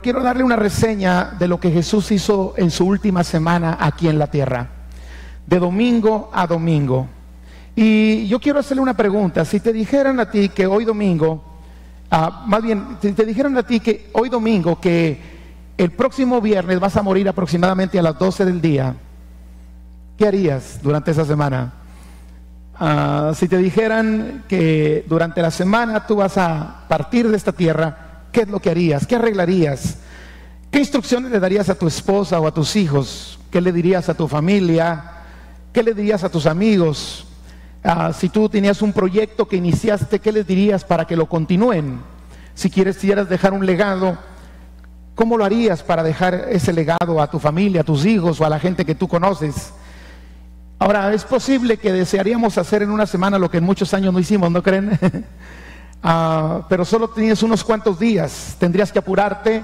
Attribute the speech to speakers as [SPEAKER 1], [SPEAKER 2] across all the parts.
[SPEAKER 1] quiero darle una reseña de lo que Jesús hizo en su última semana aquí en la tierra, de domingo a domingo. Y yo quiero hacerle una pregunta. Si te dijeran a ti que hoy domingo, más bien, si te dijeran a ti que hoy domingo, que el próximo viernes vas a morir aproximadamente a las 12 del día, ¿qué harías durante esa semana? Si te dijeran que durante la semana tú vas a partir de esta tierra, ¿qué es lo que harías? ¿Qué arreglarías? ¿Qué instrucciones le darías a tu esposa o a tus hijos? ¿Qué le dirías a tu familia? ¿Qué le dirías a tus amigos? Si tú tenías un proyecto que iniciaste, ¿qué les dirías para que lo continúen? Si quisieras dejar un legado, ¿cómo lo harías para dejar ese legado a tu familia, a tus hijos o a la gente que tú conoces? Ahora, es posible que desearíamos hacer en una semana lo que en muchos años no hicimos, ¿no creen? Pero solo tenías unos cuantos días. Tendrías que apurarte,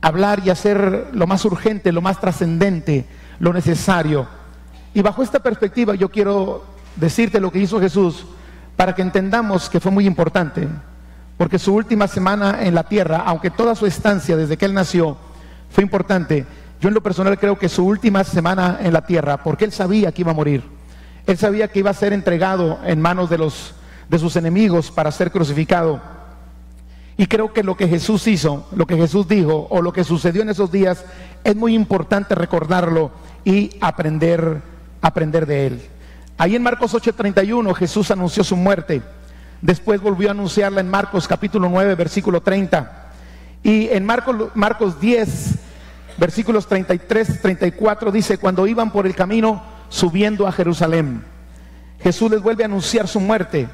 [SPEAKER 1] hablar y hacer lo más urgente, lo más trascendente, lo necesario. Y bajo esta perspectiva yo quiero decirte lo que hizo Jesús para que entendamos que fue muy importante, porque su última semana en la tierra, aunque toda su estancia desde que Él nació fue importante, yo en lo personal creo que su última semana en la tierra, porque Él sabía que iba a morir, Él sabía que iba a ser entregado en manos de sus enemigos para ser crucificado. Y creo que lo que Jesús hizo, lo que Jesús dijo o lo que sucedió en esos días es muy importante recordarlo y aprender de Él. Ahí en Marcos 8:31 Jesús anunció su muerte. Después volvió a anunciarla en Marcos capítulo 9 versículo 30. Y en Marcos 10 versículos 33, 34 dice: cuando iban por el camino subiendo a Jerusalén, Jesús les vuelve a anunciar su muerte,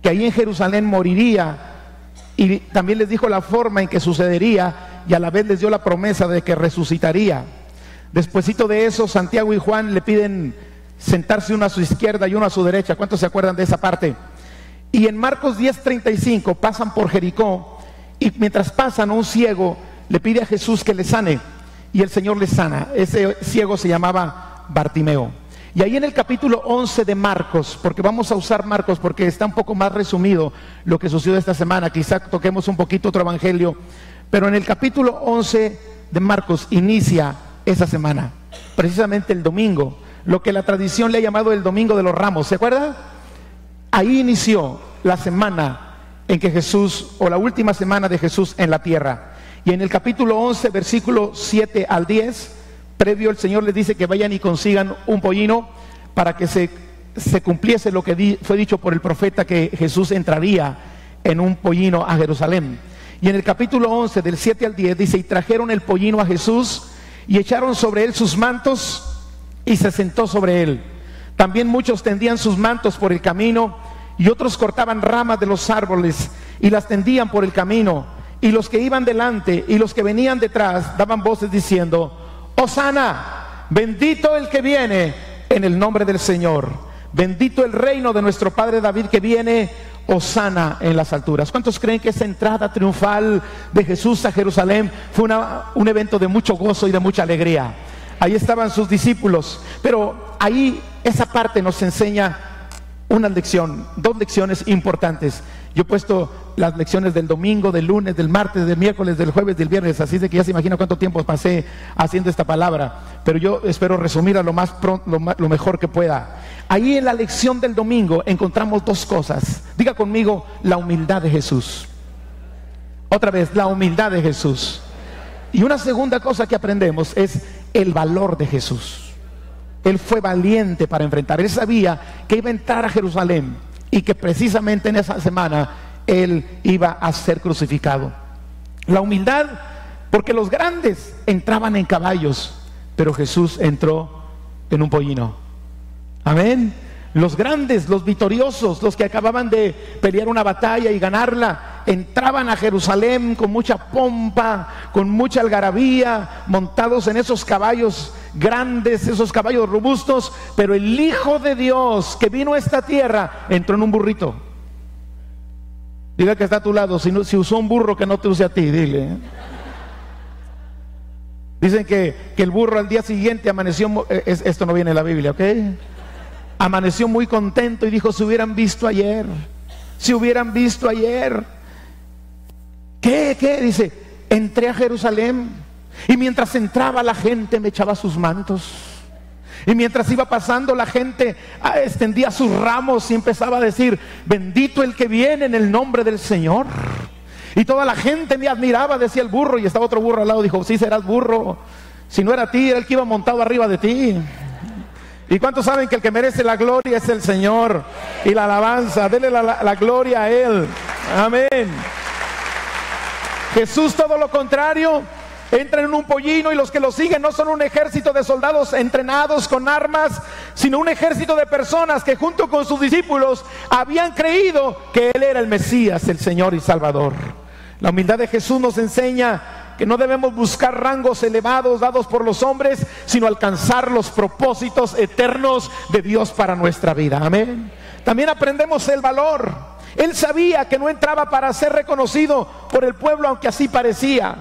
[SPEAKER 1] que ahí en Jerusalén moriría, y también les dijo la forma en que sucedería, y a la vez les dio la promesa de que resucitaría. Despuesito de eso, Santiago y Juan le piden sentarse uno a su izquierda y uno a su derecha. ¿Cuántos se acuerdan de esa parte? Y en Marcos 10:35 pasan por Jericó, y mientras pasan, un ciego le pide a Jesús que le sane, y el Señor le sana. Ese ciego se llamaba Bartimeo. Y ahí en el capítulo 11 de Marcos, porque vamos a usar Marcos porque está un poco más resumido lo que sucedió esta semana, quizá toquemos un poquito otro evangelio, pero en el capítulo 11 de Marcos inicia esa semana, precisamente el domingo, lo que la tradición le ha llamado el Domingo de los Ramos, ¿se acuerda? Ahí inició la semana en que Jesús, o la última semana de Jesús en la tierra. Y en el capítulo 11, versículo 7 al 10, previo, el Señor les dice que vayan y consigan un pollino para que se cumpliese lo que fue dicho por el profeta, que Jesús entraría en un pollino a Jerusalén. Y en el capítulo 11, del 7 al 10, dice: y trajeron el pollino a Jesús y echaron sobre él sus mantos y se sentó sobre él. También muchos tendían sus mantos por el camino, y otros cortaban ramas de los árboles y las tendían por el camino. Y los que iban delante y los que venían detrás daban voces diciendo: Hosana, bendito el que viene en el nombre del Señor, bendito el reino de nuestro padre David que viene, Hosana en las alturas. ¿Cuántos creen que esa entrada triunfal de Jesús a Jerusalén fue un evento de mucho gozo y de mucha alegría? Ahí estaban sus discípulos, pero ahí esa parte nos enseña dos lecciones importantes. Yo he puesto las lecciones del domingo, del lunes, del martes, del miércoles, del jueves, del viernes, así de que ya se imagina cuánto tiempo pasé haciendo esta palabra, pero yo espero resumirla lo mejor que pueda. Ahí en la lección del domingo encontramos dos cosas. Diga conmigo: la humildad de Jesús. Otra vez, la humildad de Jesús. Y una segunda cosa que aprendemos es el valor de Jesús. Él fue valiente para enfrentar. Él sabía que iba a entrar a Jerusalén y que precisamente en esa semana Él iba a ser crucificado. La humildad, porque los grandes entraban en caballos, pero Jesús entró en un pollino. Amén. Los grandes, los victoriosos, los que acababan de pelear una batalla y ganarla, entraban a Jerusalén con mucha pompa, con mucha algarabía, montados en esos caballos grandes, esos caballos robustos. Pero el Hijo de Dios que vino a esta tierra entró en un burrito. Diga que está a tu lado: si usó un burro, que no te use a ti, dile. Dicen que el burro al día siguiente amaneció, esto no viene en la Biblia, ¿ok? Amaneció muy contento y dijo: si hubieran visto ayer, si hubieran visto ayer. ¿Qué? Dice: entré a Jerusalén y mientras entraba la gente me echaba sus mantos. Y mientras iba pasando la gente extendía sus ramos y empezaba a decir: bendito el que viene en el nombre del Señor. Y toda la gente me admiraba, decía el burro. Y estaba otro burro al lado, dijo: sí, serás burro. Si no era ti, era el que iba montado arriba de ti. ¿Y cuántos saben que el que merece la gloria es el Señor? Y la alabanza, denle la gloria a Él. Amén. Jesús, todo lo contrario, entra en un pollino, y los que lo siguen no son un ejército de soldados entrenados con armas, sino un ejército de personas que junto con sus discípulos habían creído que Él era el Mesías, el Señor y Salvador. La humildad de Jesús nos enseña que no debemos buscar rangos elevados dados por los hombres, sino alcanzar los propósitos eternos de Dios para nuestra vida. Amén. También aprendemos el valor. Él sabía que no entraba para ser reconocido por el pueblo, aunque así parecía.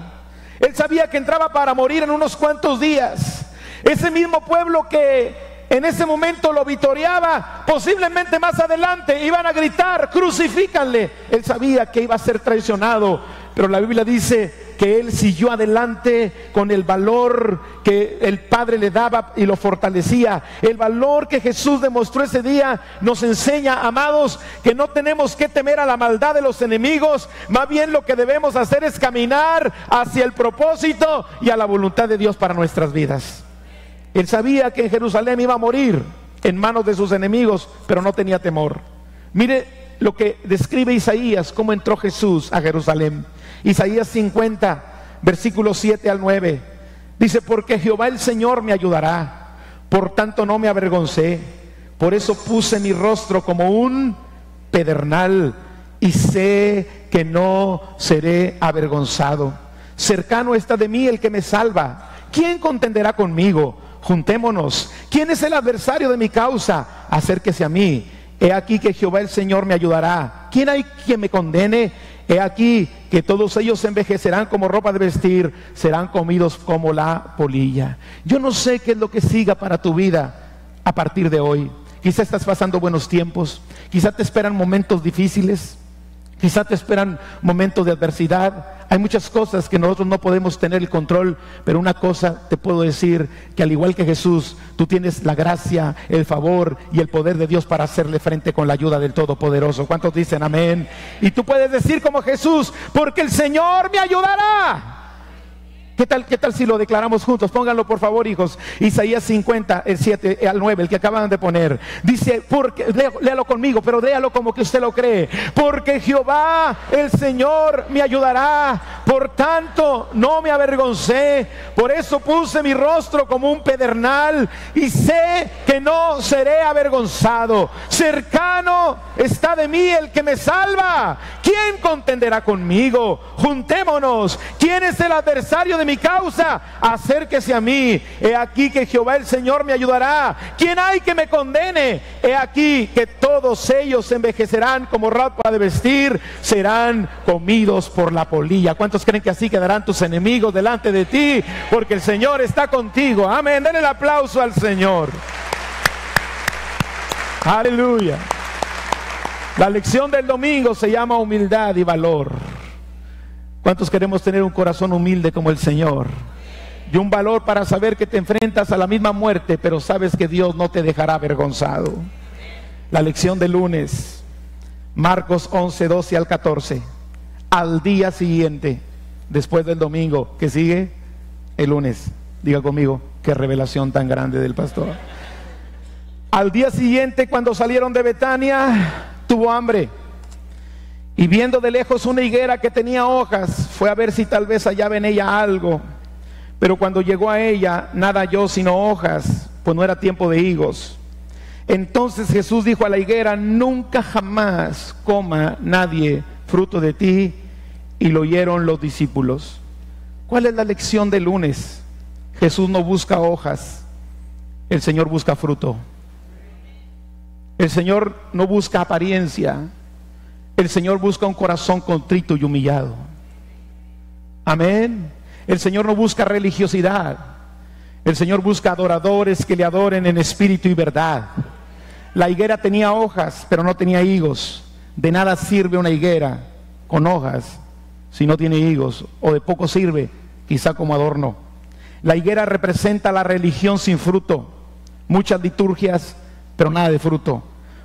[SPEAKER 1] Él sabía que entraba para morir en unos cuantos días. Ese mismo pueblo que en ese momento lo vitoreaba, posiblemente más adelante iban a gritar: crucifícanle. Él sabía que iba a ser traicionado, pero la Biblia dice que Él siguió adelante con el valor que el Padre le daba y lo fortalecía. El valor que Jesús demostró ese día nos enseña, amados, que no tenemos que temer a la maldad de los enemigos. Más bien lo que debemos hacer es caminar hacia el propósito y a la voluntad de Dios para nuestras vidas. Él sabía que en Jerusalén iba a morir en manos de sus enemigos, pero no tenía temor. Mire lo que describe Isaías, cómo entró Jesús a Jerusalén. Isaías 50, versículos 7 al 9. Dice: porque Jehová el Señor me ayudará, por tanto no me avergoncé. Por eso puse mi rostro como un pedernal, y sé que no seré avergonzado. Cercano está de mí el que me salva. ¿Quién contenderá conmigo? Juntémonos. ¿Quién es el adversario de mi causa? Acérquese a mí. He aquí que Jehová el Señor me ayudará. ¿Quién hay quien me condene? He aquí que todos ellos se envejecerán como ropa de vestir, serán comidos como la polilla. Yo no sé qué es lo que siga para tu vida a partir de hoy. Quizá estás pasando buenos tiempos, quizá te esperan momentos difíciles, quizá te esperan momentos de adversidad. Hay muchas cosas que nosotros no podemos tener el control, pero una cosa te puedo decir, que al igual que Jesús, tú tienes la gracia, el favor y el poder de Dios para hacerle frente con la ayuda del Todopoderoso. ¿Cuántos dicen amén? Y tú puedes decir como Jesús: porque el Señor me ayudará. ¿Qué tal si lo declaramos juntos? Pónganlo por favor, hijos. Isaías 50, el 7 al 9, el que acaban de poner. Dice, léalo conmigo, pero léalo como que usted lo cree. Porque Jehová el Señor me ayudará, por tanto no me avergoncé. Por eso puse mi rostro como un pedernal, y sé que no seré avergonzado. Cercano está de mí el que me salva. ¿Quién contenderá conmigo? Juntémonos. ¿Quién es el adversario de mi causa? Acérquese a mí. He aquí que Jehová el Señor me ayudará. ¿Quién hay que me condene? He aquí que todos ellos se envejecerán como ropa de vestir, serán comidos por la polilla. ¿Cuántos creen que así quedarán tus enemigos delante de ti? Porque el Señor está contigo. Amén. Denle el aplauso al Señor. Aleluya. La lección del domingo se llama humildad y valor. ¿Cuántos queremos tener un corazón humilde como el Señor? Y un valor para saber que te enfrentas a la misma muerte, pero sabes que Dios no te dejará avergonzado. La lección del lunes, Marcos 11, 12 al 14. Al día siguiente, después del domingo, ¿qué sigue? El lunes. Diga conmigo, qué revelación tan grande del pastor. Al día siguiente, cuando salieron de Betania, tuvo hambre. Y viendo de lejos una higuera que tenía hojas, fue a ver si tal vez hallaba en ella algo. Pero cuando llegó a ella, nada halló sino hojas, pues no era tiempo de higos. Entonces Jesús dijo a la higuera: nunca jamás coma nadie fruto de ti. Y lo oyeron los discípulos. ¿Cuál es la lección del lunes? Jesús no busca hojas, el Señor busca fruto. El Señor no busca apariencia, el Señor busca un corazón contrito y humillado. Amén. El Señor no busca religiosidad, el Señor busca adoradores que le adoren en espíritu y verdad. La higuera tenía hojas, pero no tenía higos. De nada sirve una higuera con hojas si no tiene higos, o de poco sirve, quizá como adorno. La higuera representa la religión sin fruto, muchas liturgias, pero nada de fruto,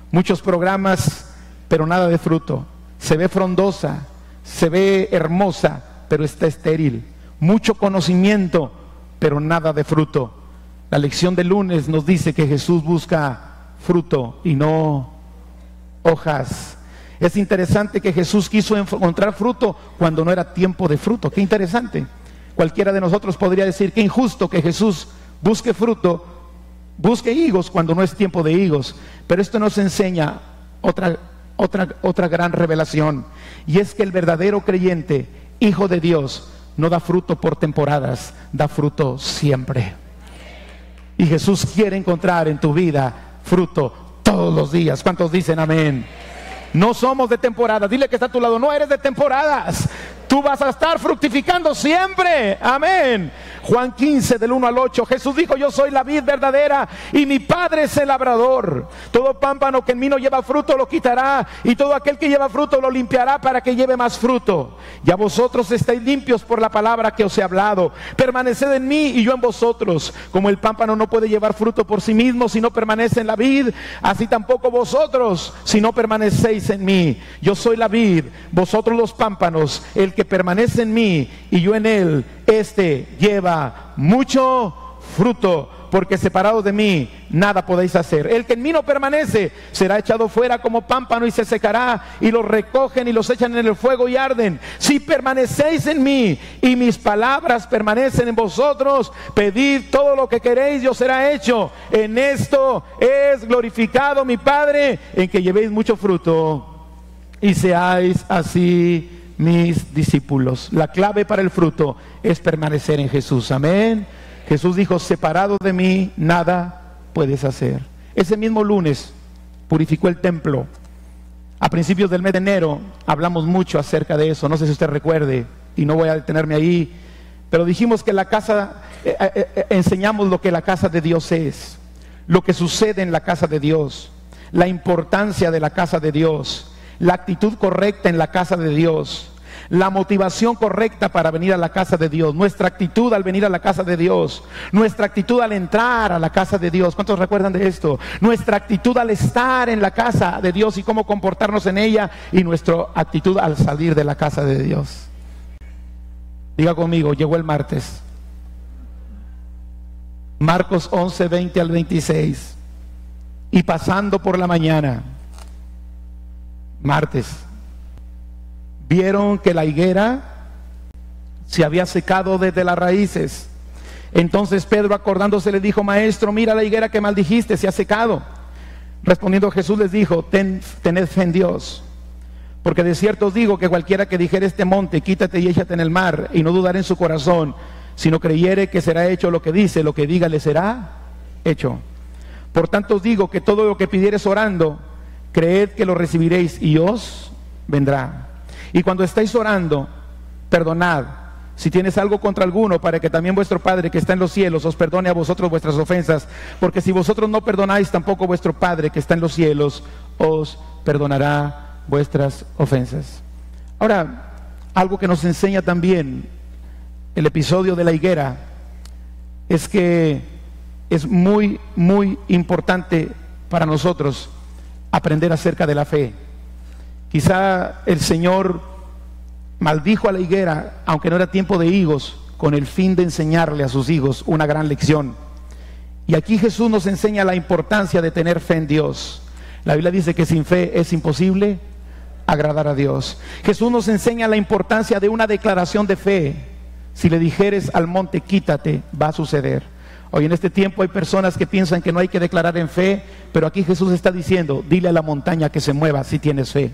[SPEAKER 1] muchos programas, pero nada de fruto. Se ve frondosa, se ve hermosa, pero está estéril. Mucho conocimiento, pero nada de fruto. La lección del lunes nos dice que Jesús busca fruto y no hojas. Es interesante que Jesús quiso encontrar fruto cuando no era tiempo de fruto. Qué interesante. Cualquiera de nosotros podría decir que injusto que Jesús busque fruto, busque higos cuando no es tiempo de higos. Pero esto nos enseña otra gran revelación, y es que el verdadero creyente, hijo de Dios, no da fruto por temporadas, da fruto siempre. Y Jesús quiere encontrar en tu vida fruto todos los días. ¿Cuántos dicen amén? No somos de temporadas. Dile que está a tu lado, no eres de temporadas. Tú vas a estar fructificando siempre. Amén. Juan 15, del 1 al 8. Jesús dijo: yo soy la vid verdadera y mi Padre es el labrador. Todo pámpano que en mí no lleva fruto lo quitará, y todo aquel que lleva fruto lo limpiará para que lleve más fruto. Ya vosotros estáis limpios por la palabra que os he hablado. Permaneced en mí y yo en vosotros. Como el pámpano no puede llevar fruto por sí mismo si no permanece en la vid, así tampoco vosotros si no permanecéis en mí. Yo soy la vid, vosotros los pámpanos. El que permanece en mí y yo en él, este lleva mucho fruto, porque separados de mí nada podéis hacer. El que en mí no permanece será echado fuera como pámpano y se secará, y los recogen y los echan en el fuego y arden. Si permanecéis en mí y mis palabras permanecen en vosotros, pedid todo lo que queréis y os será hecho. En esto es glorificado mi Padre, en que llevéis mucho fruto y seáis así mis discípulos. La clave para el fruto es permanecer en Jesús. Amén. Jesús dijo: separado de mí nada puedes hacer. Ese mismo lunes purificó el templo. A principios del mes de enero hablamos mucho acerca de eso. No sé si usted recuerde, y no voy a detenerme ahí, pero dijimos que la casa, enseñamos lo que la casa de Dios es, lo que sucede en la casa de Dios, la importancia de la casa de Dios, la actitud correcta en la casa de Dios, la motivación correcta para venir a la casa de Dios, nuestra actitud al venir a la casa de Dios, nuestra actitud al entrar a la casa de Dios. ¿Cuántos recuerdan de esto? Nuestra actitud al estar en la casa de Dios y cómo comportarnos en ella, y nuestra actitud al salir de la casa de Dios. Diga conmigo: llegó el martes. Marcos 11, 20 al 26. Y pasando por la mañana, martes, vieron que la higuera se había secado desde las raíces. Entonces Pedro, acordándose, le dijo: Maestro, mira la higuera que maldijiste, se ha secado. Respondiendo Jesús les dijo: tened fe en Dios, porque de cierto os digo que cualquiera que dijere este monte, quítate y échate en el mar, y no dudará en su corazón, sino creyere que será hecho lo que dice, lo que diga le será hecho. Por tanto os digo que todo lo que pidiereis orando, creed que lo recibiréis y os vendrá. Y cuando estáis orando, perdonad si tienes algo contra alguno, para que también vuestro Padre que está en los cielos os perdone a vosotros vuestras ofensas, porque si vosotros no perdonáis, tampoco vuestro Padre que está en los cielos os perdonará vuestras ofensas. Ahora, algo que nos enseña también el episodio de la higuera es que es muy, muy importante para nosotros aprender acerca de la fe. Quizá el Señor maldijo a la higuera, aunque no era tiempo de higos, con el fin de enseñarle a sus hijos una gran lección. Y aquí Jesús nos enseña la importancia de tener fe en Dios. La Biblia dice que sin fe es imposible agradar a Dios. Jesús nos enseña la importancia de una declaración de fe. Si le dijeres al monte, quítate, va a suceder. Hoy en este tiempo hay personas que piensan que no hay que declarar en fe, pero aquí Jesús está diciendo: dile a la montaña que se mueva si tienes fe.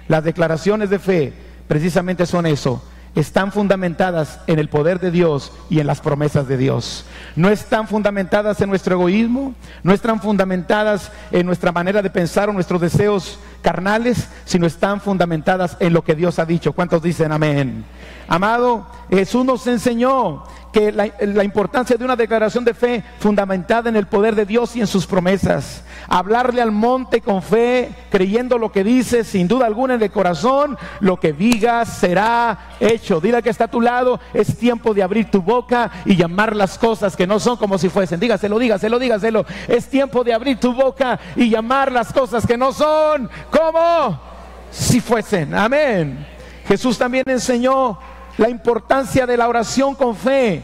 [SPEAKER 1] Las declaraciones de fe precisamente son eso. Están fundamentadas en el poder de Dios y en las promesas de Dios. No están fundamentadas en nuestro egoísmo, no están fundamentadas en nuestra manera de pensar o nuestros deseos carnales, sino están fundamentadas en lo que Dios ha dicho. ¿Cuántos dicen amén? Amado, Jesús nos enseñó que la importancia de una declaración de fe fundamentada en el poder de Dios y en sus promesas. Hablarle al monte con fe, creyendo lo que dice, sin duda alguna en el corazón, lo que digas será hecho. Dile al que está a tu lado, es tiempo de abrir tu boca y llamar las cosas que no son como si fuesen. Dígaselo, dígaselo, dígaselo. Es tiempo de abrir tu boca y llamar las cosas que no son como si fuesen. Amén. Jesús también enseñó la importancia de la oración con fe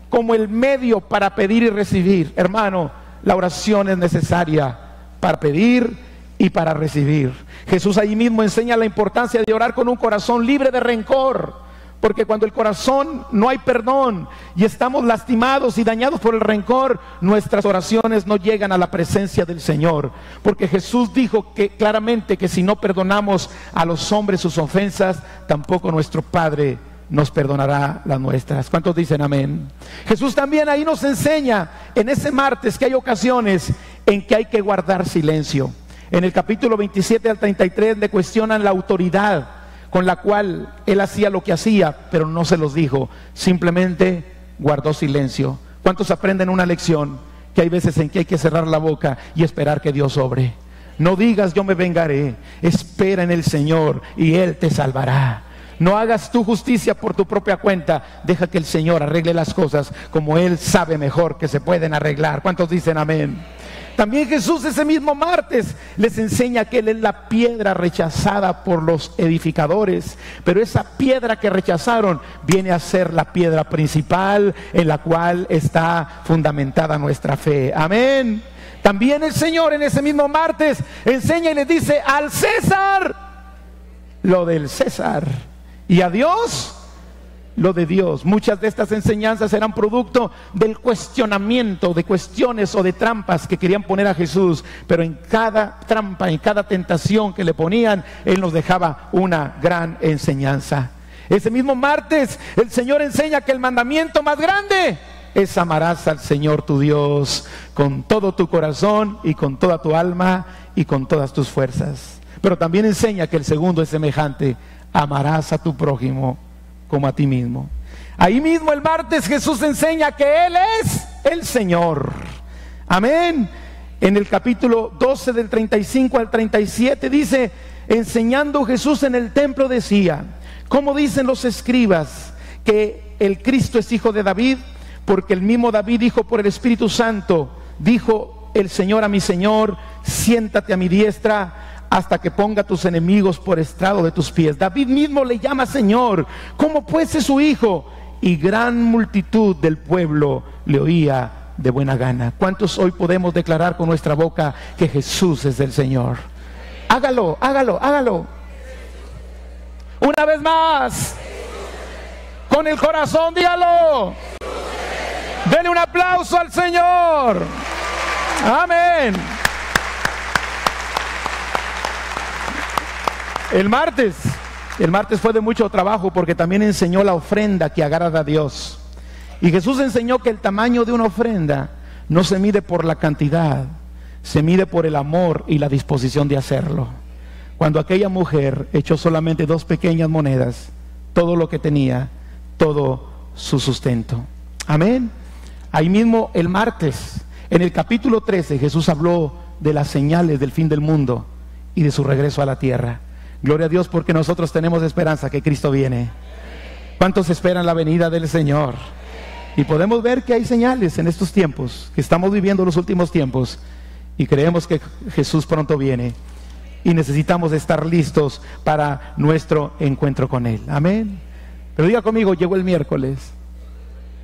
[SPEAKER 1] como el medio para pedir y recibir. Hermano, la oración es necesaria para pedir y para recibir. Jesús ahí mismo enseña la importancia de orar con un corazón libre de rencor, porque cuando el corazón no hay perdón y estamos lastimados y dañados por el rencor, nuestras oraciones no llegan a la presencia del Señor, porque Jesús dijo que claramente que si no perdonamos a los hombres sus ofensas, tampoco nuestro Padre nos perdonará las nuestras. ¿Cuántos dicen amén? Jesús también ahí nos enseña en ese martes que hay ocasiones en que hay que guardar silencio. En el capítulo 27 al 33 le cuestionan la autoridad con la cual él hacía lo que hacía, pero no se los dijo, simplemente guardó silencio. ¿Cuántos aprenden una lección? Que hay veces en que hay que cerrar la boca y esperar que Dios obre. No digas yo me vengaré, espera en el Señor y Él te salvará. No hagas tu justicia por tu propia cuenta, deja que el Señor arregle las cosas como Él sabe mejor que se pueden arreglar. ¿Cuántos dicen amén? También Jesús ese mismo martes les enseña que Él es la piedra rechazada por los edificadores, pero esa piedra que rechazaron viene a ser la piedra principal en la cual está fundamentada nuestra fe. Amén. También el Señor en ese mismo martes enseña y les dice: al César lo del César y a Dios lo de Dios. Muchas de estas enseñanzas eran producto del cuestionamiento de cuestiones o de trampas que querían poner a Jesús, pero en cada trampa, en cada tentación que le ponían, Él nos dejaba una gran enseñanza. Ese mismo martes el Señor enseña que el mandamiento más grande es: amarás al Señor tu Dios con todo tu corazón y con toda tu alma y con todas tus fuerzas. Pero también enseña que el segundo es semejante: amarás a tu prójimo como a ti mismo. Ahí mismo el martes Jesús enseña que Él es el Señor. Amén. En el capítulo 12 del 35 al 37 dice: enseñando Jesús en el templo decía: ¿cómo dicen los escribas que el Cristo es hijo de David? Porque el mismo David dijo por el Espíritu Santo: dijo el Señor a mi Señor, siéntate a mi diestra hasta que ponga tus enemigos por estrado de tus pies. David mismo le llama Señor. ¿Cómo pues es su hijo? Y gran multitud del pueblo le oía de buena gana. ¿Cuántos hoy podemos declarar con nuestra boca que Jesús es el Señor? Hágalo, hágalo, hágalo. Una vez más, con el corazón, dígalo. Denle un aplauso al Señor. Amén. El martes fue de mucho trabajo, porque también enseñó la ofrenda que agrada a Dios. Y Jesús enseñó que el tamaño de una ofrenda no se mide por la cantidad, se mide por el amor y la disposición de hacerlo. Cuando aquella mujer echó solamente 2 pequeñas monedas, todo lo que tenía, todo su sustento. Amén. Ahí mismo el martes, en el capítulo 13, Jesús habló de las señales del fin del mundo y de su regreso a la tierra. Gloria a Dios, porque nosotros tenemos esperanza que Cristo viene. ¿Cuántos esperan la venida del Señor? Y podemos ver que hay señales en estos tiempos, que estamos viviendo los últimos tiempos, y creemos que Jesús pronto viene, y necesitamos estar listos para nuestro encuentro con Él. Amén. Pero diga conmigo: llegó el miércoles.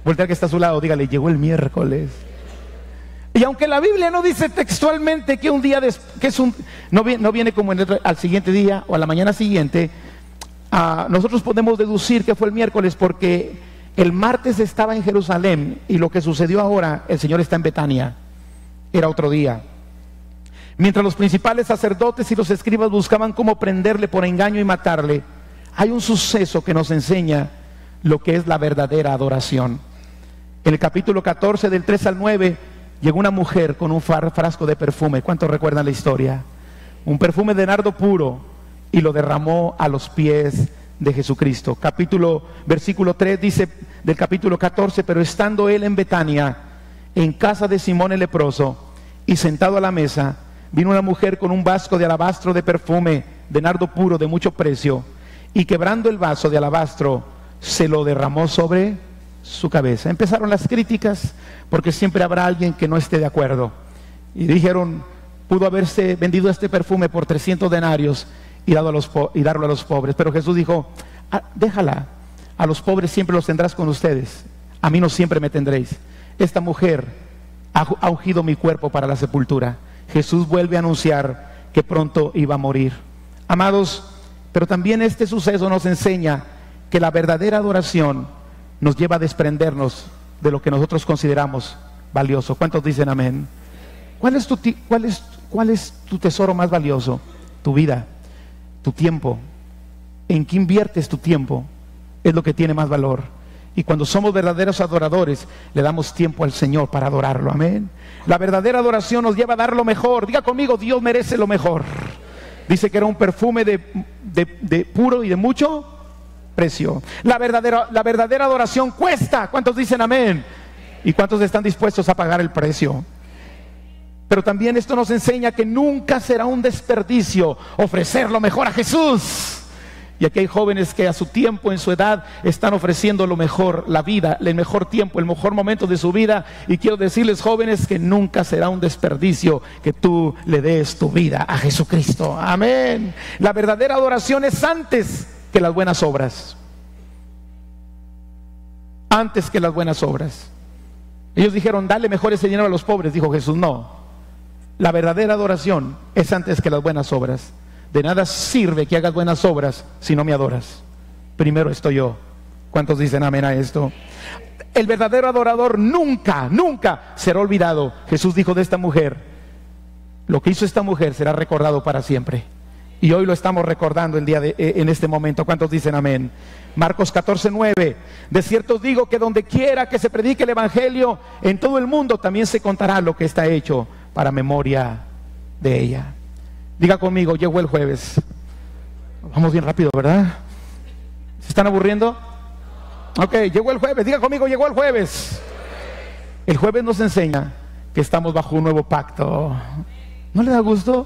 [SPEAKER 1] Voltea al que está a su lado, dígale: llegó el miércoles. Y aunque la Biblia no dice textualmente que un día no viene como al siguiente día o a la mañana siguiente, nosotros podemos deducir que fue el miércoles, porque el martes estaba en Jerusalén, y lo que sucedió ahora, el Señor está en Betania. Era otro día. Mientras los principales sacerdotes y los escribas buscaban cómo prenderle por engaño y matarle, hay un suceso que nos enseña lo que es la verdadera adoración. En el capítulo 14 del 3 al 9 llegó una mujer con un frasco de perfume. ¿Cuántos recuerdan la historia? Un perfume de nardo puro, y lo derramó a los pies de Jesucristo. Versículo 3 dice del capítulo 14: pero estando él en Betania, en casa de Simón el leproso, y sentado a la mesa, vino una mujer con un vasco de alabastro de perfume de nardo puro de mucho precio, y quebrando el vaso de alabastro, se lo derramó sobre su cabeza. Empezaron las críticas, porque siempre habrá alguien que no esté de acuerdo. Y dijeron: pudo haberse vendido este perfume por 300 denarios y darlo a los pobres. Pero Jesús dijo: déjala, a los pobres siempre los tendrás con ustedes, a mí no siempre me tendréis. Esta mujer ha ungido mi cuerpo para la sepultura. Jesús vuelve a anunciar que pronto iba a morir. Amados, pero también este suceso nos enseña que la verdadera adoración nos lleva a desprendernos de lo que nosotros consideramos valioso. ¿Cuántos dicen amén? ¿Cuál es tu tesoro más valioso? Tu vida, tu tiempo. ¿En qué inviertes tu tiempo? Es lo que tiene más valor. Y cuando somos verdaderos adoradores, le damos tiempo al Señor para adorarlo. Amén. La verdadera adoración nos lleva a dar lo mejor. Diga conmigo: Dios merece lo mejor. Dice que era un perfume de puro y de mucho precio. La verdadera adoración cuesta. ¿Cuántos dicen amén? ¿Y cuántos están dispuestos a pagar el precio? Pero también esto nos enseña que nunca será un desperdicio ofrecer lo mejor a Jesús. Y aquí hay jóvenes que a su tiempo, en su edad, están ofreciendo lo mejor, la vida, el mejor tiempo, el mejor momento de su vida. Y quiero decirles, jóvenes, que nunca será un desperdicio que tú le des tu vida a Jesucristo. Amén. La verdadera adoración es antes que las buenas obras. Antes que las buenas obras. Ellos dijeron: dale mejor ese dinero a los pobres. Dijo Jesús: no. La verdadera adoración es antes que las buenas obras. De nada sirve que hagas buenas obras si no me adoras. Primero estoy yo. ¿Cuántos dicen amén a esto? El verdadero adorador nunca será olvidado. Jesús dijo de esta mujer: lo que hizo esta mujer será recordado para siempre. Y hoy lo estamos recordando en este momento. ¿Cuántos dicen amén? Marcos 14:9: de cierto os digo que donde quiera que se predique el evangelio en todo el mundo, también se contará lo que está hecho para memoria de ella. Diga conmigo: llegó el jueves. Vamos bien rápido, ¿verdad? ¿Se están aburriendo? Ok, llegó el jueves. Diga conmigo: llegó el jueves. El jueves nos enseña que estamos bajo un nuevo pacto. ¿No le da gusto?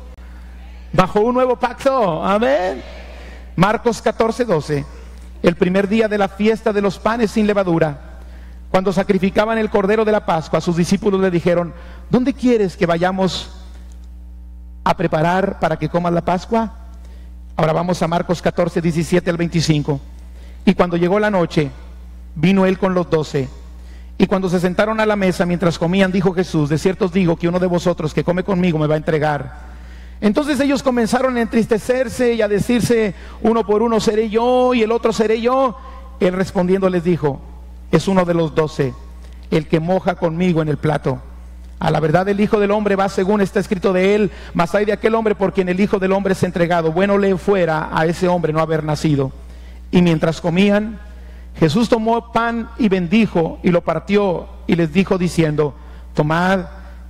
[SPEAKER 1] Bajo un nuevo pacto. Amén. Marcos 14:12: el primer día de la fiesta de los panes sin levadura, cuando sacrificaban el cordero de la Pascua, sus discípulos le dijeron: ¿dónde quieres que vayamos a preparar para que comas la Pascua? Ahora vamos a Marcos 14:17 al 25. Y cuando llegó la noche, vino él con los 12. Y cuando se sentaron a la mesa mientras comían, dijo Jesús: de cierto os digo que uno de vosotros que come conmigo me va a entregar. Entonces ellos comenzaron a entristecerse y a decirse uno por uno: seré yo, y el otro: seré yo. Él respondiendo les dijo: es uno de los 12, el que moja conmigo en el plato. A la verdad, el Hijo del Hombre va según está escrito de él, mas hay de aquel hombre por quien el Hijo del Hombre es entregado. Bueno le fuera a ese hombre no haber nacido. Y mientras comían, Jesús tomó pan y bendijo y lo partió y les dijo diciendo: tomad,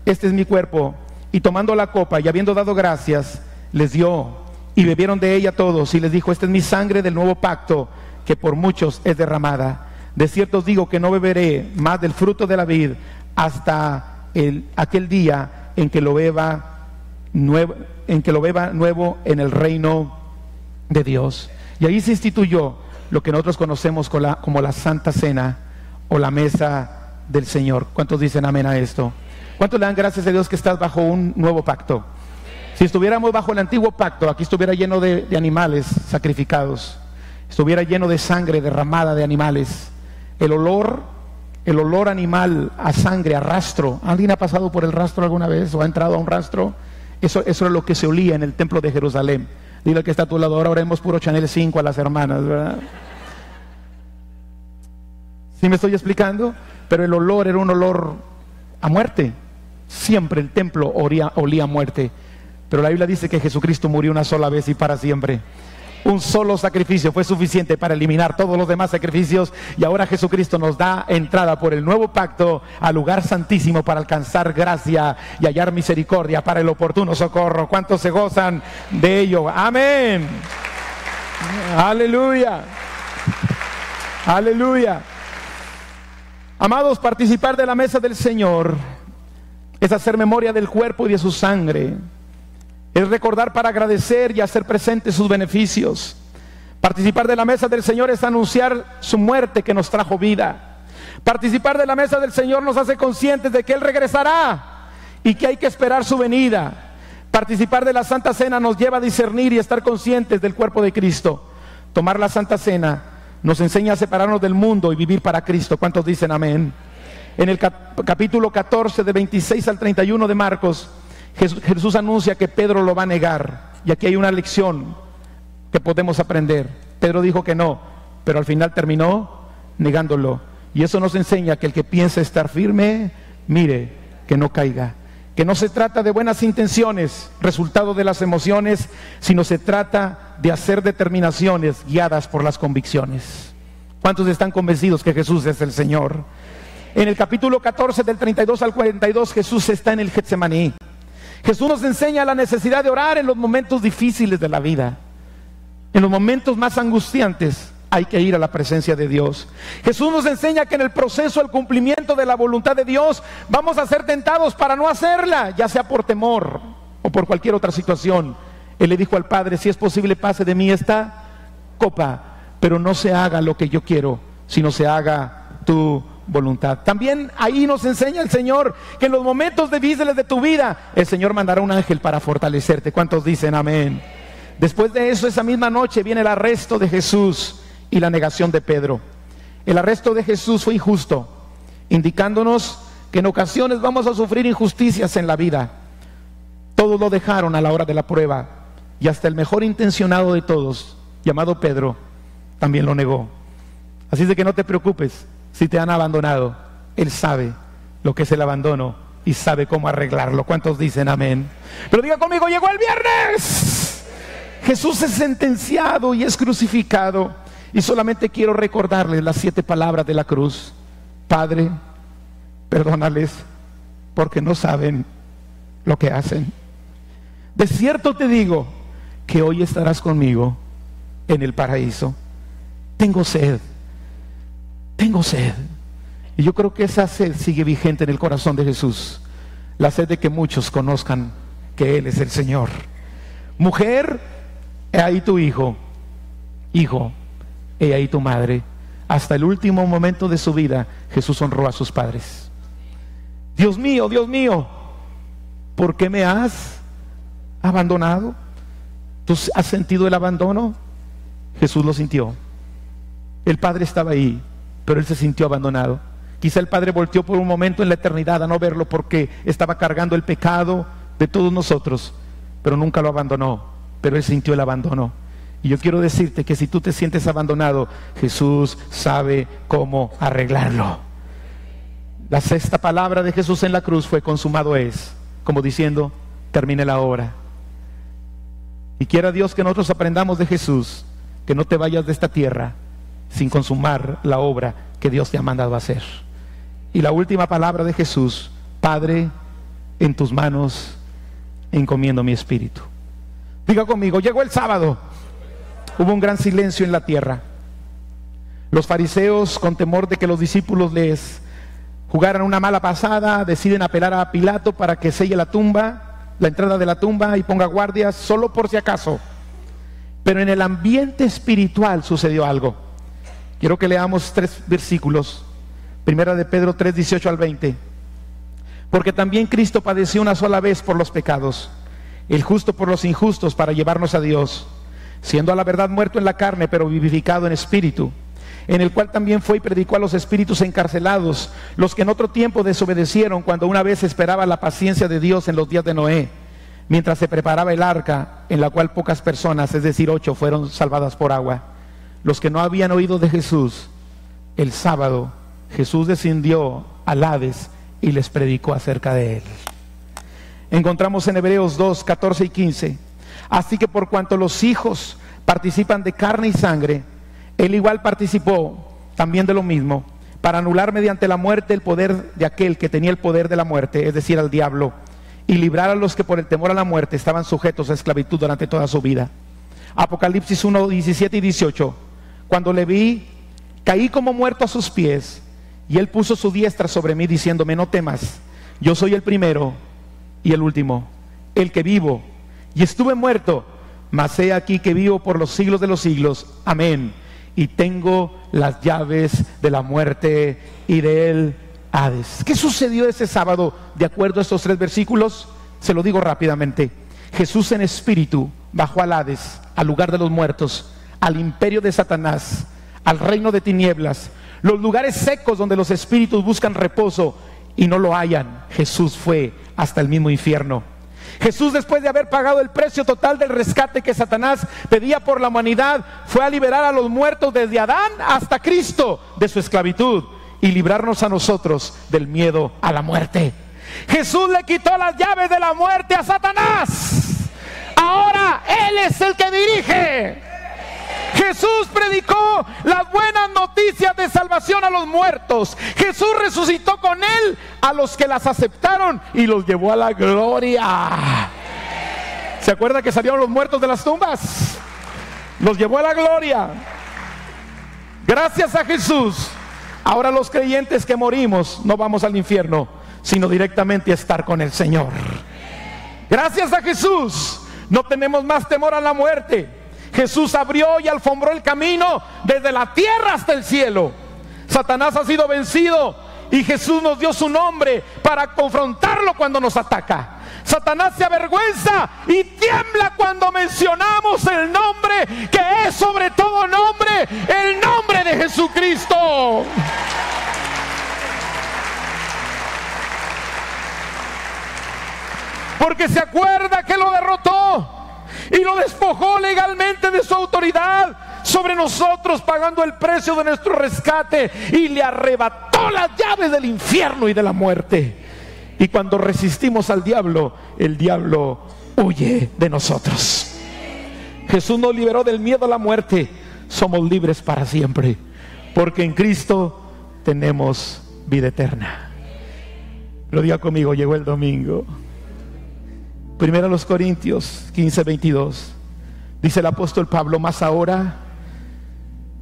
[SPEAKER 1] este es mi cuerpo. Y tomando la copa y habiendo dado gracias, les dio, y bebieron de ella todos. Y les dijo: esta es mi sangre del nuevo pacto, que por muchos es derramada. De cierto os digo que no beberé más del fruto de la vid hasta aquel día en que lo beba nuevo en el reino de Dios. Y ahí se instituyó lo que nosotros conocemos como la Santa Cena o la mesa del Señor. ¿Cuántos dicen amén a esto? ¿Cuántos le dan gracias a Dios que estás bajo un nuevo pacto? Si estuviéramos bajo el antiguo pacto, aquí estuviera lleno de animales sacrificados, estuviera lleno de sangre derramada de animales. El olor animal a sangre, a rastro. ¿Alguien ha pasado por el rastro alguna vez o ha entrado a un rastro? Eso es lo que se olía en el templo de Jerusalén. Dile al que está a tu lado: ahora oremos puro Chanel 5 a las hermanas, ¿verdad? ¿Sí me estoy explicando? Pero el olor era un olor a muerte. Siempre el templo olía a muerte. Pero la Biblia dice que Jesucristo murió una sola vez y para siempre. Un solo sacrificio fue suficiente para eliminar todos los demás sacrificios. Y ahora Jesucristo nos da entrada por el nuevo pacto al lugar santísimo para alcanzar gracia y hallar misericordia para el oportuno socorro. ¿Cuántos se gozan de ello? Amén. Aleluya. Aleluya. Amados, participar de la mesa del Señor es hacer memoria del cuerpo y de su sangre. Es recordar para agradecer y hacer presentes sus beneficios. Participar de la mesa del Señor es anunciar su muerte que nos trajo vida. Participar de la mesa del Señor nos hace conscientes de que Él regresará y que hay que esperar su venida. Participar de la Santa Cena nos lleva a discernir y estar conscientes del cuerpo de Cristo. Tomar la Santa Cena nos enseña a separarnos del mundo y vivir para Cristo. ¿Cuántos dicen amén? En el capítulo 14 de 26 al 31 de Marcos, Jesús anuncia que Pedro lo va a negar. Y aquí hay una lección que podemos aprender. Pedro dijo que no, pero al final terminó negándolo. Y eso nos enseña que el que piensa estar firme, mire que no caiga. Que no se trata de buenas intenciones, resultado de las emociones, sino se trata de hacer determinaciones guiadas por las convicciones. ¿Cuántos están convencidos que Jesús es el Señor? En el capítulo 14 del 32 al 42, Jesús está en el Getsemaní. Jesús nos enseña la necesidad de orar en los momentos difíciles de la vida. En los momentos más angustiantes hay que ir a la presencia de Dios. Jesús nos enseña que en el proceso, el cumplimiento de la voluntad de Dios, vamos a ser tentados para no hacerla, ya sea por temor o por cualquier otra situación. Él le dijo al Padre: si es posible, pase de mí esta copa, pero no se haga lo que yo quiero, sino se haga tu voluntad. También ahí nos enseña el Señor que en los momentos difíciles de tu vida, el Señor mandará un ángel para fortalecerte. ¿Cuántos dicen amén? Después de eso, esa misma noche viene el arresto de Jesús y la negación de Pedro. El arresto de Jesús fue injusto, indicándonos que en ocasiones vamos a sufrir injusticias en la vida. Todos lo dejaron a la hora de la prueba, y hasta el mejor intencionado de todos, llamado Pedro, también lo negó. Así de que no te preocupes si te han abandonado. Él sabe lo que es el abandono y sabe cómo arreglarlo. ¿Cuántos dicen amén? Pero diga conmigo: llegó el viernes. Jesús es sentenciado y es crucificado. Y solamente quiero recordarles las 7 palabras de la cruz: Padre, perdónales, porque no saben lo que hacen. De cierto te digo que hoy estarás conmigo en el paraíso. Tengo sed, tengo sed. Y yo creo que esa sed sigue vigente en el corazón de Jesús. La sed de que muchos conozcan que Él es el Señor. Mujer, he ahí tu hijo. Hijo, he ahí tu madre. Hasta el último momento de su vida, Jesús honró a sus padres. Dios mío, ¿por qué me has abandonado? ¿Tú has sentido el abandono? Jesús lo sintió. El Padre estaba ahí, pero Él se sintió abandonado. Quizá el Padre volteó por un momento en la eternidad a no verlo porque estaba cargando el pecado de todos nosotros, pero nunca lo abandonó. Pero Él sintió el abandono. Y yo quiero decirte que si tú te sientes abandonado, Jesús sabe cómo arreglarlo. La 6ª palabra de Jesús en la cruz fue: consumado es, como diciendo, termine la obra. Y quiera Dios que nosotros aprendamos de Jesús, que no te vayas de esta tierra sin consumar la obra que Dios te ha mandado a hacer. Y la última palabra de Jesús: Padre, en tus manos encomiendo mi espíritu. Diga conmigo: llegó el sábado. Hubo un gran silencio en la tierra. Los fariseos, con temor de que los discípulos les jugaran una mala pasada, deciden apelar a Pilato para que selle la tumba, la entrada de la tumba, y ponga guardias solo por si acaso. Pero en el ambiente espiritual sucedió algo. Quiero que leamos 3 versículos. Primera de Pedro 3, 18 al 20. Porque también Cristo padeció una sola vez por los pecados, el justo por los injustos, para llevarnos a Dios, siendo a la verdad muerto en la carne, pero vivificado en espíritu, en el cual también fue y predicó a los espíritus encarcelados, los que en otro tiempo desobedecieron, cuando una vez esperaba la paciencia de Dios en los días de Noé, mientras se preparaba el arca, en la cual pocas personas, es decir 8, fueron salvadas por agua. Los que no habían oído de Jesús, el sábado Jesús descendió al Hades y les predicó acerca de Él. Encontramos en Hebreos 2, 14 y 15. Así que por cuanto los hijos participan de carne y sangre, Él igual participó también de lo mismo, para anular mediante la muerte el poder de aquel que tenía el poder de la muerte, es decir, al diablo, y librar a los que por el temor a la muerte estaban sujetos a esclavitud durante toda su vida. Apocalipsis 1, 17 y 18. Cuando le vi, caí como muerto a sus pies, y él puso su diestra sobre mí, diciéndome: no temas, yo soy el primero y el último, el que vivo, y estuve muerto, mas he aquí que vivo por los siglos de los siglos. Amén. Y tengo las llaves de la muerte y del Hades. ¿Qué sucedió ese sábado de acuerdo a estos 3 versículos? Se lo digo rápidamente. Jesús en espíritu bajó al Hades, al lugar de los muertos, al imperio de Satanás, al reino de tinieblas, los lugares secos donde los espíritus buscan reposo y no lo hallan. Jesús fue hasta el mismo infierno. Jesús, después de haber pagado el precio total del rescate que Satanás pedía por la humanidad, fue a liberar a los muertos desde Adán hasta Cristo de su esclavitud y librarnos a nosotros del miedo a la muerte. Jesús le quitó las llaves de la muerte a Satanás. Ahora Él es el que dirige. Jesús predicó las buenas noticias de salvación a los muertos. Jesús resucitó con Él a los que las aceptaron y los llevó a la gloria. ¿Se acuerda que salieron los muertos de las tumbas? Los llevó a la gloria. Gracias a Jesús, ahora los creyentes que morimos no vamos al infierno, sino directamente a estar con el Señor. Gracias a Jesús, no tenemos más temor a la muerte. Jesús abrió y alfombró el camino desde la tierra hasta el cielo. Satanás ha sido vencido y Jesús nos dio su nombre para confrontarlo cuando nos ataca. Satanás se avergüenza y tiembla cuando mencionamos el nombre que es sobre todo nombre, el nombre de Jesucristo. Porque se acuerda que lo derrotó y lo despojó legalmente de su autoridad sobre nosotros, pagando el precio de nuestro rescate, y le arrebató las llaves del infierno y de la muerte. Y cuando resistimos al diablo, el diablo huye de nosotros. Jesús nos liberó del miedo a la muerte. Somos libres para siempre, porque en Cristo tenemos vida eterna. Lo diga conmigo: llegó el domingo. Primero a los Corintios 15, 22. Dice el apóstol Pablo: mas ahora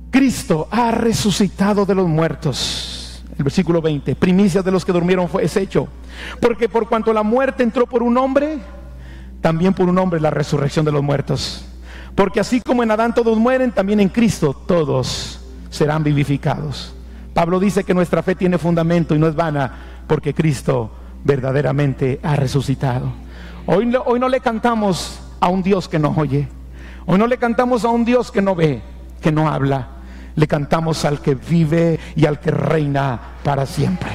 [SPEAKER 1] Cristo ha resucitado de los muertos. El versículo 20: primicias de los que durmieron fue hecho. Porque por cuanto la muerte entró por un hombre, también por un hombre la resurrección de los muertos. Porque así como en Adán todos mueren, también en Cristo todos serán vivificados. Pablo dice que nuestra fe tiene fundamento y no es vana, porque Cristo verdaderamente ha resucitado. Hoy no le cantamos a un Dios que no oye. Hoy no le cantamos a un Dios que no ve, que no habla. Le cantamos al que vive y al que reina para siempre.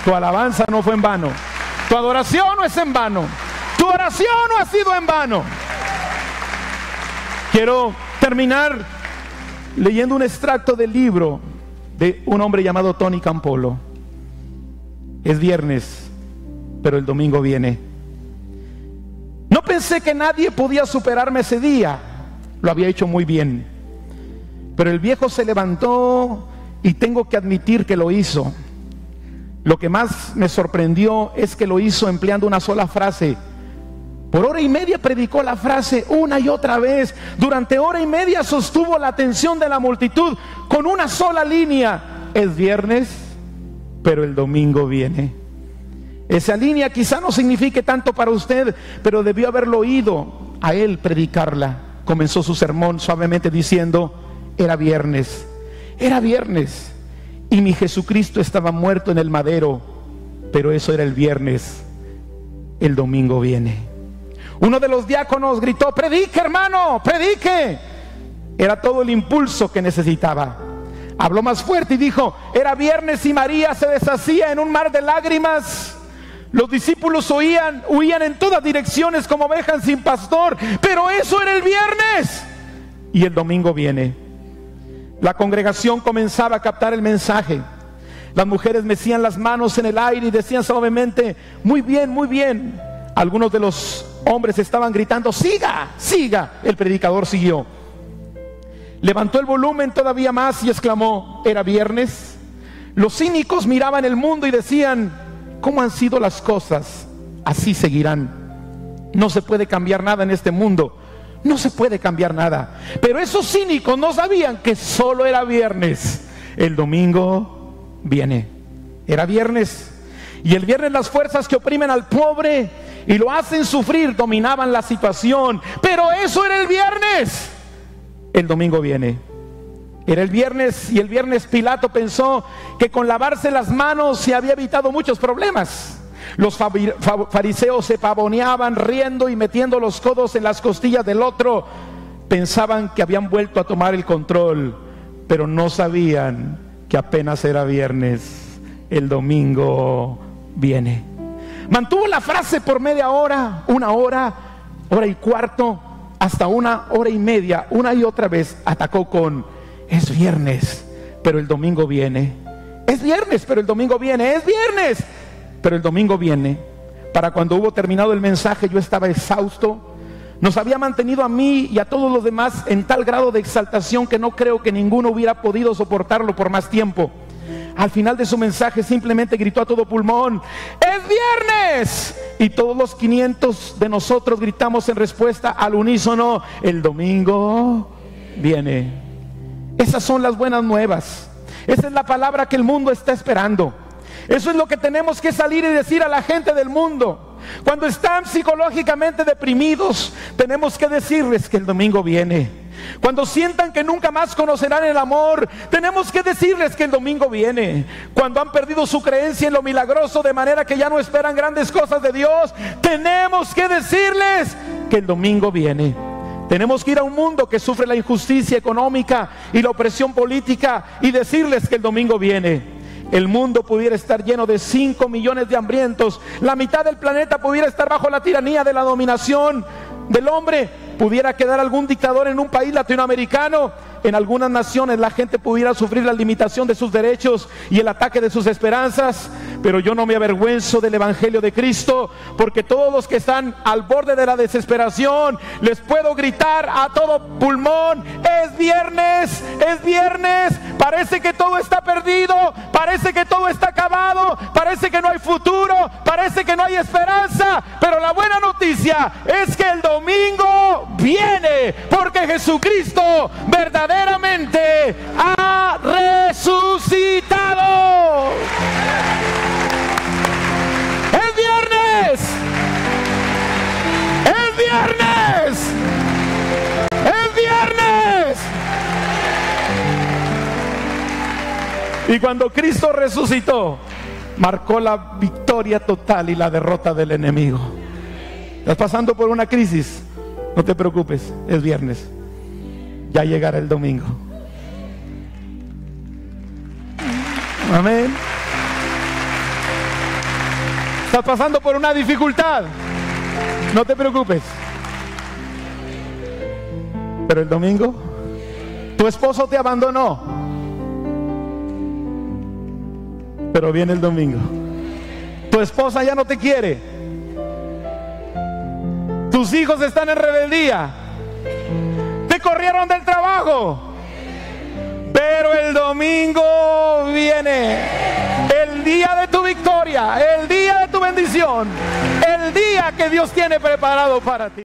[SPEAKER 1] Tu alabanza no fue en vano. Tu adoración no es en vano. Tu oración no ha sido en vano. Quiero terminar leyendo un extracto del libro de un hombre llamado Tony Campolo. Es viernes, pero el domingo viene. No pensé que nadie podía superarme ese día. Lo había hecho muy bien. Pero el viejo se levantó y tengo que admitir que lo hizo. Lo que más me sorprendió es que lo hizo empleando una sola frase. Por hora y media predicó la frase una y otra vez. Durante hora y media sostuvo la atención de la multitud con una sola línea: es viernes, pero el domingo viene. Esa línea quizá no signifique tanto para usted, pero debió haberlo oído a él predicarla. Comenzó su sermón suavemente diciendo: era viernes, y mi Jesucristo estaba muerto en el madero, pero eso era el viernes, el domingo viene. Uno de los diáconos gritó: predique, hermano, predique. Era todo el impulso que necesitaba. Habló más fuerte y dijo: era viernes y María se deshacía en un mar de lágrimas. Los discípulos huían en todas direcciones como ovejas sin pastor, pero eso era el viernes y el domingo viene. La congregación comenzaba a captar el mensaje. Las mujeres mecían las manos en el aire y decían suavemente: muy bien, muy bien. Algunos de los hombres estaban gritando: siga, siga. El predicador siguió. Levantó el volumen todavía más y exclamó: era viernes. Los cínicos miraban el mundo y decían: ¿cómo han sido las cosas? Así seguirán. No se puede cambiar nada en este mundo. No se puede cambiar nada. Pero esos cínicos no sabían que solo era viernes. El domingo viene. Era viernes. Y el viernes las fuerzas que oprimen al pobre y lo hacen sufrir dominaban la situación. Pero eso era el viernes. El domingo viene. Era el viernes, y el viernes Pilato pensó que con lavarse las manos se había evitado muchos problemas. Los fariseos se pavoneaban riendo y metiendo los codos en las costillas del otro. Pensaban que habían vuelto a tomar el control, pero no sabían que apenas era viernes. El domingo viene. Mantuvo la frase por media hora, una hora, hora y cuarto, hasta una hora y media. Una y otra vez atacó con: es viernes, pero el domingo viene. Es viernes, pero el domingo viene. Es viernes, pero el domingo viene. Para cuando hubo terminado el mensaje, yo estaba exhausto. Nos había mantenido a mí y a todos los demás en tal grado de exaltación que no creo que ninguno hubiera podido soportarlo por más tiempo. Al final de su mensaje simplemente gritó a todo pulmón: ¡es viernes! Y todos los 500 de nosotros gritamos en respuesta al unísono: el domingo viene. Esas son las buenas nuevas. Esa es la palabra que el mundo está esperando. Eso es lo que tenemos que salir y decir a la gente del mundo. Cuando están psicológicamente deprimidos, tenemos que decirles que el domingo viene. Cuando sientan que nunca más conocerán el amor, tenemos que decirles que el domingo viene. Cuando han perdido su creencia en lo milagroso, de manera que ya no esperan grandes cosas de Dios, tenemos que decirles que el domingo viene. Tenemos que ir a un mundo que sufre la injusticia económica y la opresión política y decirles que el domingo viene. El mundo pudiera estar lleno de 5 millones de hambrientos. La mitad del planeta pudiera estar bajo la tiranía de la dominación del hombre. Pudiera quedar algún dictador en un país latinoamericano. En algunas naciones la gente pudiera sufrir la limitación de sus derechos y el ataque de sus esperanzas. Pero yo no me avergüenzo del evangelio de Cristo, porque todos los que están al borde de la desesperación, les puedo gritar a todo pulmón: es viernes, es viernes. Parece que todo está perdido, parece que todo está acabado, parece que no hay futuro, parece que no hay esperanza. Pero la buena noticia es que el domingo viene, porque Jesucristo verdaderamente ha resucitado. ¡Es viernes! ¡Es viernes! ¡Es viernes! Y cuando Cristo resucitó, marcó la victoria total y la derrota del enemigo. ¿Estás pasando por una crisis? No te preocupes, es viernes. Ya llegará el domingo. Amén. ¿Estás pasando por una dificultad? No te preocupes. Pero el domingo, tu esposo te abandonó, pero viene el domingo. Tu esposa ya no te quiere. Tus hijos están en rebeldía. Te corrieron del trabajo. Pero el domingo viene. El día de tu victoria, el día de tu bendición, el día que Dios tiene preparado para ti.